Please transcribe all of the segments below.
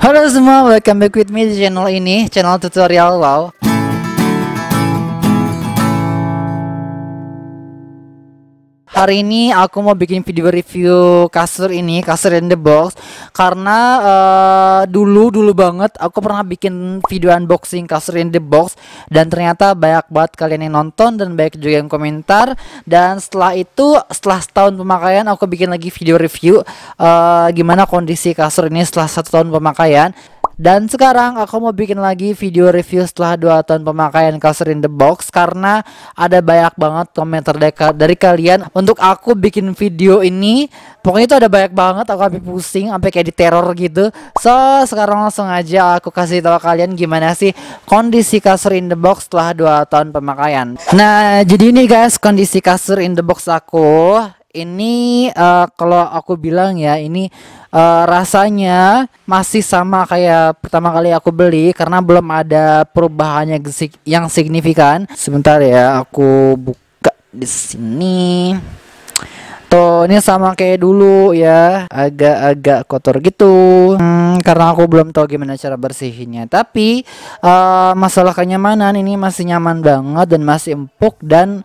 Halo semua, welcome back with me di channel ini, channel tutorial wow. Hari ini aku mau bikin video review kasur ini, kasur in the box. Karena dulu banget aku pernah bikin video unboxing kasur in the box, dan ternyata banyak banget kalian yang nonton dan banyak juga yang komentar. Dan setelah itu, setelah setahun pemakaian, aku bikin lagi video review gimana kondisi kasur ini setelah 1 tahun pemakaian. Dan sekarang aku mau bikin lagi video review setelah 2 tahun pemakaian kasur in the box, karena ada banyak banget komentar dari kalian untuk aku bikin video ini. Pokoknya itu ada banyak banget, aku sampai pusing, sampai kayak diteror gitu. So sekarang langsung aja aku kasih tahu kalian gimana sih kondisi kasur in the box setelah 2 tahun pemakaian. Nah, jadi ini guys kondisi kasur in the box aku. Ini kalau aku bilang ya, ini rasanya masih sama kayak pertama kali aku beli, karena belum ada perubahan yang signifikan. Sebentar ya, aku buka di sini. Tuh, ini sama kayak dulu ya, agak-agak kotor gitu. Karena aku belum tahu gimana cara bersihinnya. Tapi masalah kenyamanan, ini masih nyaman banget dan masih empuk dan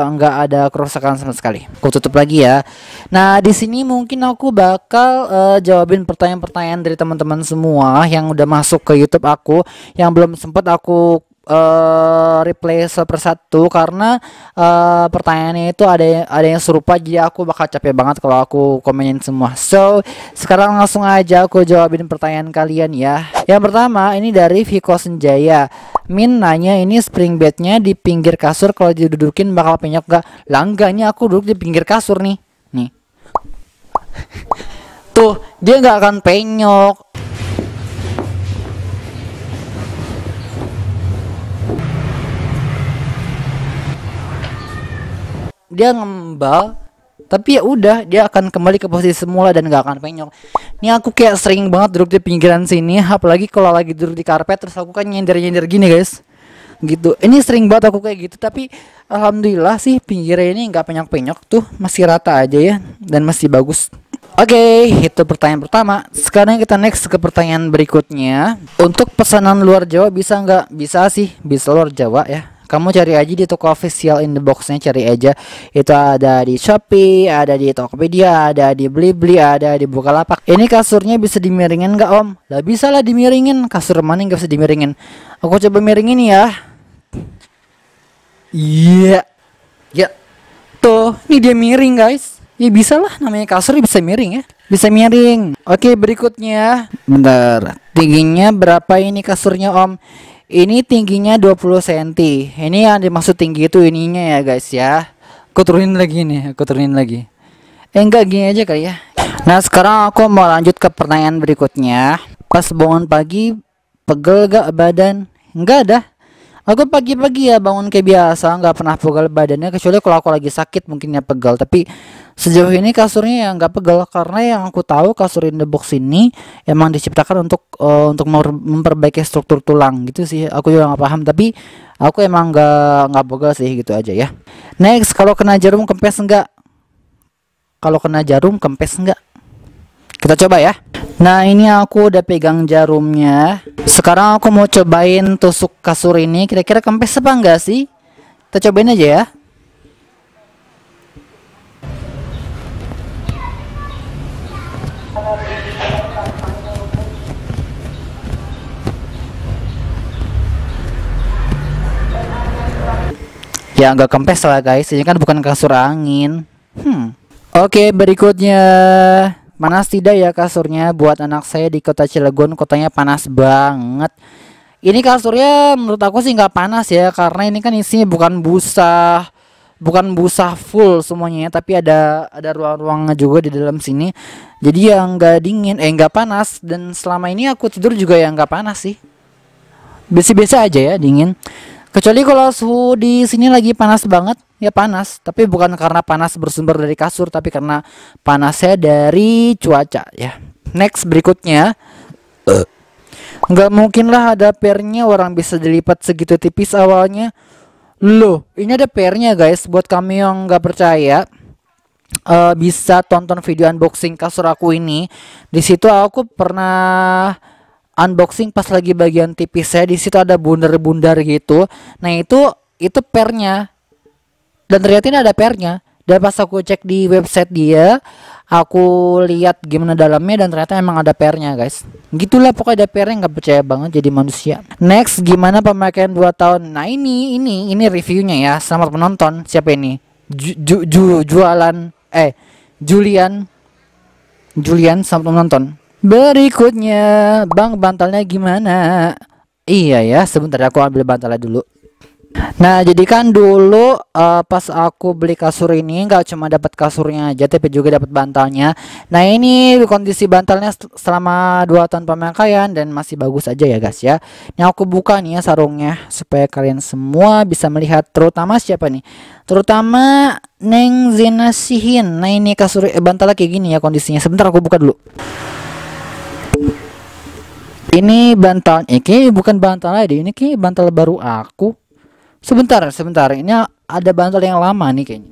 nggak ada kerusakan sama sekali. Aku tutup lagi ya. Nah, di sini mungkin aku bakal jawabin pertanyaan-pertanyaan dari teman-teman semua yang udah masuk ke YouTube aku, yang belum sempat aku replay satu, karena pertanyaannya itu ada yang serupa, jadi aku bakal capek banget kalau aku komenin semua. So sekarang langsung aja aku jawabin pertanyaan kalian ya. Yang pertama ini dari Viko Senjaya. Min nanya, ini spring bednya di pinggir kasur kalau didudukin bakal penyok gak? Langganya aku duduk di pinggir kasur nih tuh, dia nggak akan penyok. Dia ngembal, tapi ya udah, dia akan kembali ke posisi semula dan gak akan penyok. Ini aku kayak sering banget duduk di pinggiran sini, apalagi kalau lagi duduk di karpet, terus aku kan nyender-nyender gini guys, gitu. Ini sering banget aku kayak gitu, tapi alhamdulillah sih pinggirnya ini nggak penyok-penyok, tuh masih rata aja ya, dan masih bagus. Oke, itu pertanyaan pertama. Sekarang kita next ke pertanyaan berikutnya. Untuk pesanan luar Jawa bisa nggak? Bisa sih, bisa luar Jawa ya. Kamu cari aja di toko official in the boxnya, cari aja. Itu ada di Shopee, ada di Tokopedia, ada di Blibli, ada di Bukalapak. Ini kasurnya bisa dimiringin nggak om? Lah bisa lah dimiringin. Kasur mana nggak bisa dimiringin? Aku coba miringin ya. Iya, ya. Tuh, ini dia miring guys. Ya bisa lah, namanya kasur bisa miring ya. Bisa miring. Oke, berikutnya. Bentar, tingginya berapa ini kasurnya om? Ini tingginya 20 cm. Ini yang dimaksud tinggi itu ininya ya guys ya. Aku turunin lagi nih, aku turunin lagi. Enggak, gini aja kali ya. Nah, sekarang aku mau lanjut ke pertanyaan berikutnya. Pas bangun pagi pegel gak badan? Enggak ada. Aku pagi-pagi ya bangun kayak biasa, nggak pernah pegal badannya, kecuali kalau aku lagi sakit mungkin ya pegal. Tapi sejauh ini kasurnya ya nggak pegal, karena yang aku tahu kasur in the box ini emang diciptakan untuk memperbaiki struktur tulang gitu sih. Aku juga nggak paham, tapi aku emang nggak pegal sih, gitu aja ya. Next, kalau kena jarum kempes nggak? Kalau kena jarum kempes nggak? Kita coba ya. Nah, ini aku udah pegang jarumnya. Sekarang aku mau cobain tusuk kasur ini, kira-kira kempes apa enggak sih? Kita cobain aja ya. Ya nggak kempes lah guys, ini kan bukan kasur angin. Oke, berikutnya. Panas tidak ya kasurnya? Buat anak saya di kota Cilegon, kotanya panas banget. Ini kasurnya menurut aku sih nggak panas ya, karena ini kan isinya bukan busa full semuanya, tapi ada ruang-ruangnya juga di dalam sini. Jadi yang nggak dingin, nggak panas. Dan selama ini aku tidur juga yang nggak panas sih, biasa-biasa aja ya, dingin. Kecuali kalau suhu di sini lagi panas banget, ya panas. Tapi bukan karena panas bersumber dari kasur, tapi karena panasnya dari cuaca ya. Next, berikutnya. Nggak mungkin lah ada pernya, orang bisa dilipat segitu tipis awalnya. Loh, ini ada pernya guys. Buat kami yang nggak percaya, bisa tonton video unboxing kasur aku ini. Di situ aku pernah unboxing pas lagi bagian tipisnya, di situ ada bundar-bundar gitu. Nah, itu pernya. Dan ternyata ini ada pernya. Dan pas aku cek di website dia, aku lihat gimana dalamnya dan ternyata emang ada pernya, guys. Gitulah pokoknya ada pernya, nggak percaya banget jadi manusia. Next, gimana pemakaian 2 tahun. Nah, ini reviewnya ya. Selamat menonton. Siapa ini? Julian, selamat menonton. Berikutnya, Bang, bantalnya gimana? Iya ya, sebentar aku ambil bantalnya dulu. Nah, jadi kan dulu pas aku beli kasur ini nggak cuma dapat kasurnya aja tapi juga dapat bantalnya. Nah, ini kondisi bantalnya selama 2 tahun pemakaian dan masih bagus aja ya, guys ya. Ini aku buka nih ya sarungnya supaya kalian semua bisa melihat, terutama siapa nih? Terutama Neng Zenasihin. Nah, ini kasur bantalnya kayak gini ya kondisinya. Sebentar aku buka dulu. Ini bantal, kayak bukan bantal aja, ini kayak bantal baru aku. Sebentar, ini ada bantal yang lama nih kayaknya.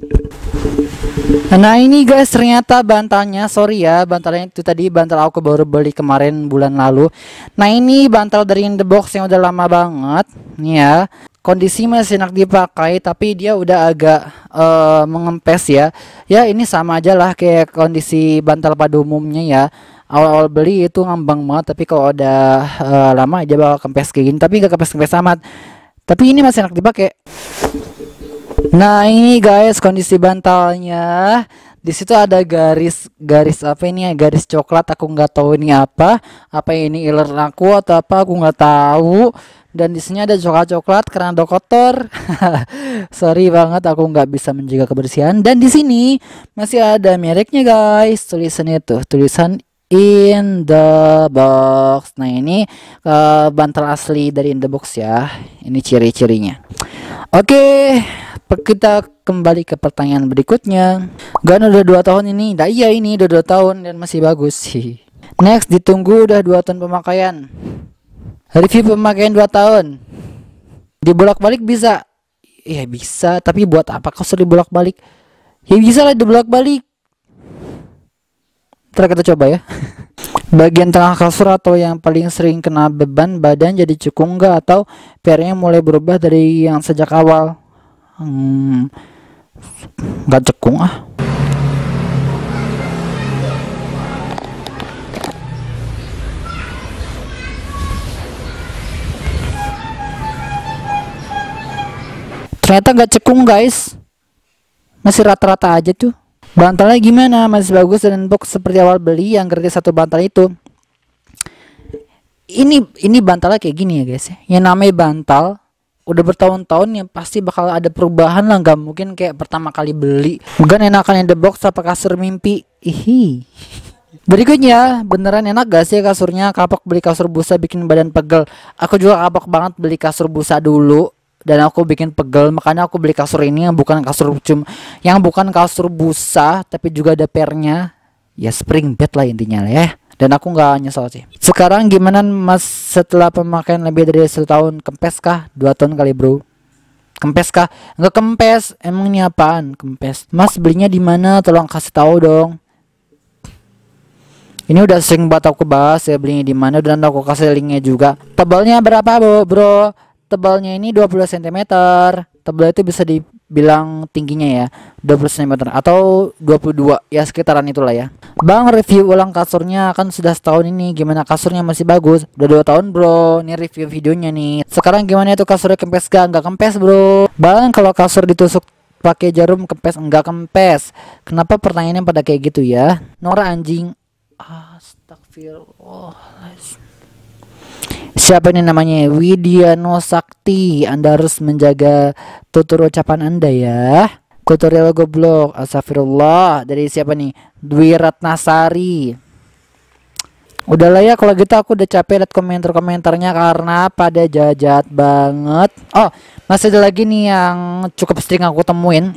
Nah, ini guys ternyata bantalnya, sorry ya, bantalnya itu tadi bantal aku baru beli kemarin bulan lalu. Nah, ini bantal dari In The Box yang udah lama banget nih ya. Kondisi masih enak dipakai tapi dia udah agak mengempes ya. Ya, ini sama aja lah kayak kondisi bantal pada umumnya ya. Awal-awal beli itu ngambang banget, tapi kalau udah lama aja bakal kempes kayak gini, tapi gak kempes-kempes amat. Tapi ini masih enak dipakai. Nah, ini guys kondisi bantalnya. Di situ ada garis apa ini ya? Garis coklat. Aku nggak tahu ini apa. Apa ini iler aku atau apa? Aku nggak tahu. Dan di sini ada coklat karena ada kotor. Sorry banget, aku nggak bisa menjaga kebersihan. Dan di sini masih ada mereknya guys. Tulisannya tuh, tulisan In The Box. Nah, ini bantal asli dari In The Box ya. Ini ciri-cirinya. Oke, kita kembali ke pertanyaan berikutnya. Gan udah 2 tahun ini. Nah, iya ini udah 2 tahun dan masih bagus sih. Next, ditunggu udah 2 tahun pemakaian. Review pemakaian 2 tahun. Dibolak-balik bisa? Iya bisa, tapi buat apa kasur dibolak-balik? Ya bisa lah dibolak-balik. Ntar kita coba ya. Bagian tengah kasur atau yang paling sering kena beban badan jadi cekung nggak, atau pernya mulai berubah dari yang sejak awal? Nggak cekung ah. Ternyata nggak cekung guys, masih rata-rata aja tuh. Bantalnya gimana? Masih bagus dan box seperti awal beli yang gratis 1 bantal itu. Ini bantalnya kayak gini ya guys ya. Yang namanya bantal udah bertahun-tahun ya pasti bakal ada perubahan lah, nggak mungkin kayak pertama kali beli. Gan enakan In The Box apa kasur mimpi? Ihi. Berikutnya, beneran enak gak sih kasurnya? Kapok beli kasur busa bikin badan pegel. Aku juga kapok banget beli kasur busa dulu dan aku bikin pegel, makanya aku beli kasur ini yang bukan kasur busa tapi juga ada pernya ya, spring bed lah intinya lah ya. Dan aku nggak nyesel sih. Sekarang gimana Mas setelah pemakaian lebih dari 1 tahun? Kempes kah? 2 tahun kali bro. Kempes kah? Nggak kempes. Emang ini apaan kempes? Mas belinya di mana? Tolong kasih tahu dong. Ini udah sering banget aku bahas ya belinya di mana, dan aku kasih linknya juga. Tebalnya berapa bro? Tebalnya ini 20 cm. Tebal itu bisa dibilang tingginya ya 20 cm atau 22 ya, sekitaran itulah ya. Bang, review ulang kasurnya, kan sudah setahun ini. Gimana kasurnya? Masih bagus. Udah 2 tahun bro. Ini review videonya nih. Sekarang gimana itu kasurnya, kempes gak? Nggak kempes bro. Bang, kalau kasur ditusuk pakai jarum kempes? Enggak kempes. Kenapa pertanyaannya pada kayak gitu ya? Nora anjing. Astagfirullah. Siapa ini namanya? Widiano Sakti. Anda harus menjaga tutur ucapan Anda ya. Tutorial goblok. Astagfirullah. Dari siapa nih? Dwi Ratnasari. Udahlah ya kalau gitu, aku udah capek liat komentar-komentarnya karena pada jahat banget. Oh, masih ada lagi nih yang cukup sering aku temuin.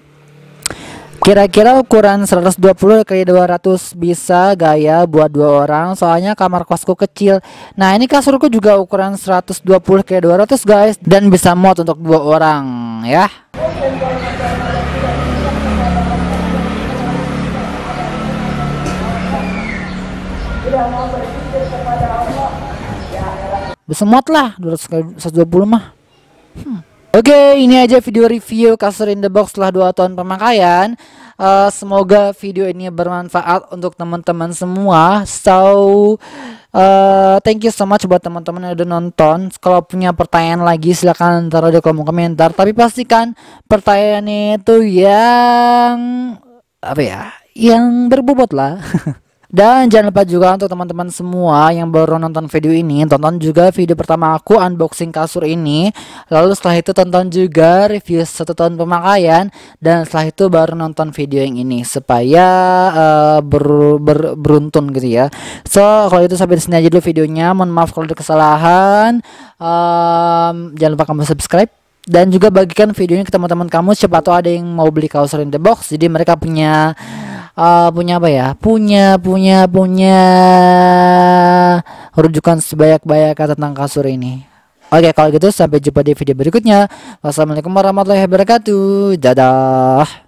Kira-kira ukuran 120 kali 200 bisa gaya buat 2 orang, soalnya kamar kosku kecil. Nah, ini kasurku juga ukuran 120 kali 200 guys, dan bisa muat untuk 2 orang ya. Bisa muat lah 200 kali 120 mah. Oke, ini aja video review kasur in the box setelah 2 tahun pemakaian. Semoga video ini bermanfaat untuk teman-teman semua. So, thank you so much buat teman-teman yang udah nonton. Kalau punya pertanyaan lagi silahkan taruh di kolom komentar. Tapi pastikan pertanyaannya itu yang apa ya? Yang berbobot lah. Dan jangan lupa juga untuk teman-teman semua yang baru nonton video ini, tonton juga video pertama aku unboxing kasur ini. Lalu setelah itu tonton juga review 1 tahun pemakaian. Dan setelah itu baru nonton video yang ini supaya beruntun gitu ya. So kalau itu sampai di sini aja dulu videonya. Mohon maaf kalau ada kesalahan. Jangan lupa kamu subscribe. Dan juga bagikan videonya ke teman-teman kamu, siapa tahu ada yang mau beli kasur in the box. Jadi mereka punya apa ya? Punya rujukan sebanyak-banyaknya tentang kasur ini. Oke, kalau gitu sampai jumpa di video berikutnya. Wassalamualaikum warahmatullahi wabarakatuh. Dadah.